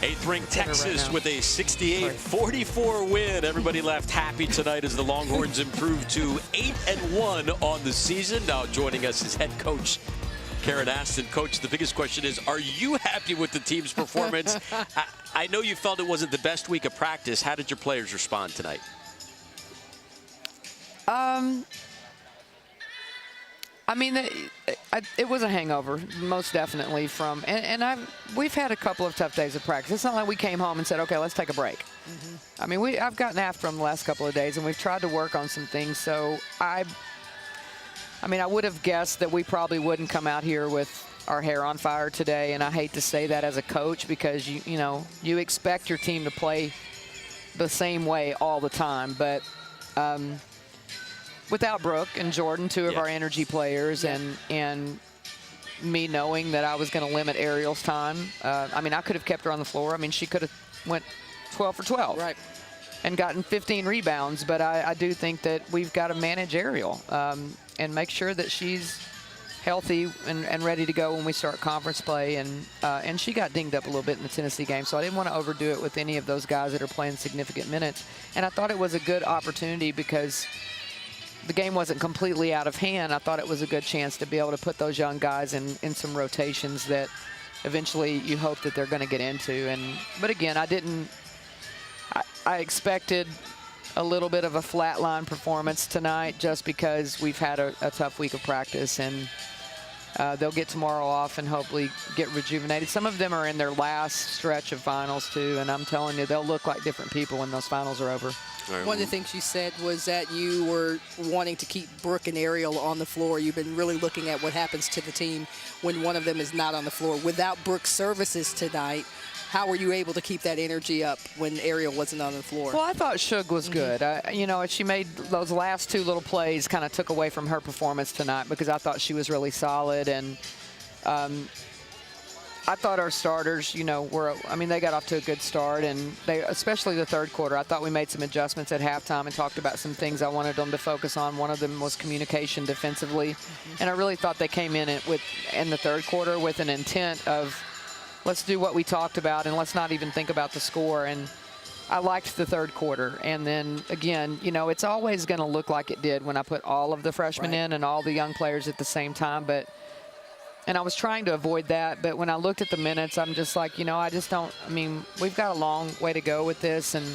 Eighth-ranked Texas with a 68-44 win. Everybody left happy tonight as the Longhorns improved to 8-1 on the season. Now joining us is head coach Karen Aston. Coach, the biggest question is, are you happy with the team's performance? I know you felt it wasn't the best week of practice. How did your players respond tonight? I mean, it was a hangover, most definitely. We've had a couple of tough days of practice. It's not like we came home and said, okay, let's take a break. I mean, I've gotten after them the last couple of days, and we've tried to work on some things. So I would have guessed that we probably wouldn't come out here with our hair on fire today, and I hate to say that as a coach because you expect your team to play the same way all the time, but without Brooke and Jordan, two of our energy players, and me knowing that I was going to limit Ariel's time. I mean, I could have kept her on the floor. I mean, she could have went 12 for 12 and gotten 15 rebounds, but I do think that we've got to manage Ariel and make sure that she's healthy and ready to go when we start conference play. And she got dinged up a little bit in the Tennessee game, so I didn't want to overdo it with any of those guys that are playing significant minutes. And I thought it was a good opportunity because the game wasn't completely out of hand. I thought it was a good chance to be able to put those young guys in some rotations that eventually you hope that they're going to get into. But again, I expected a little bit of a flatline performance tonight just because we've had a tough week of practice, and they'll get tomorrow off and hopefully get rejuvenated. Some of them are in their last stretch of finals too, and I'm telling you, they'll look like different people when those finals are over. One of the things you said was that you were wanting to keep Brooke and Ariel on the floor. You've been really looking at what happens to the team when one of them is not on the floor. Without Brooke's services tonight, how were you able to keep that energy up when Ariel wasn't on the floor? Well, I thought Shug was good. She made those last two little plays, kind of took away from her performance tonight because I thought she was really solid. And I thought our starters, they got off to a good start, and especially the third quarter. I thought we made some adjustments at halftime and talked about some things I wanted them to focus on. One of them was communication defensively, and I really thought they came in the third quarter with an intent of, let's do what we talked about and let's not even think about the score. And I liked the third quarter. And then again, it's always going to look like it did when I put all of the freshmen in and all the young players at the same time. And I was trying to avoid that, but when I looked at the minutes, I'm just like, we've got a long way to go with this, and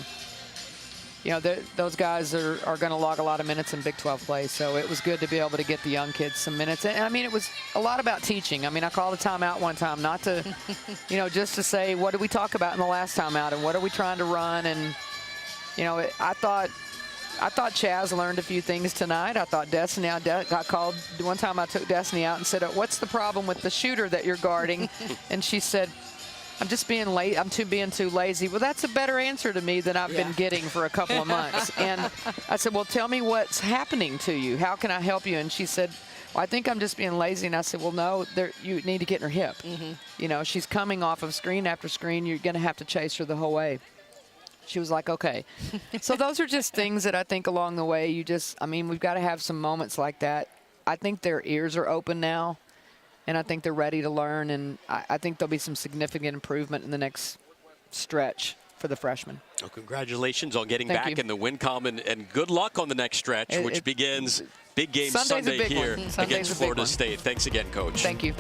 those guys are going to log a lot of minutes in Big 12 play, so it was good to be able to get the young kids some minutes. And it was a lot about teaching. I called a timeout one time, not to, just to say, what did we talk about in the last timeout, and what are we trying to run? And, I thought Chaz learned a few things tonight. I thought Destiny got called. One time I took Destiny out and said, what's the problem with the shooter that you're guarding? And she said, I'm just being late. I'm being too lazy. Well, that's a better answer to me than I've been getting for a couple of months. And I said, well, tell me what's happening to you. How can I help you? And she said, well, I think I'm just being lazy. And I said, well, no, you need to get in her hip. She's coming off of screen after screen. You're going to have to chase her the whole way. She was like, okay. So those are just things that I think along the way we've got to have some moments like that. I think their ears are open now, and I think they're ready to learn, and I think there'll be some significant improvement in the next stretch for the freshmen. Well, congratulations on getting back in the win column, and good luck on the next stretch, which begins big game Sunday here against Florida State. Thanks again, Coach. Thank you.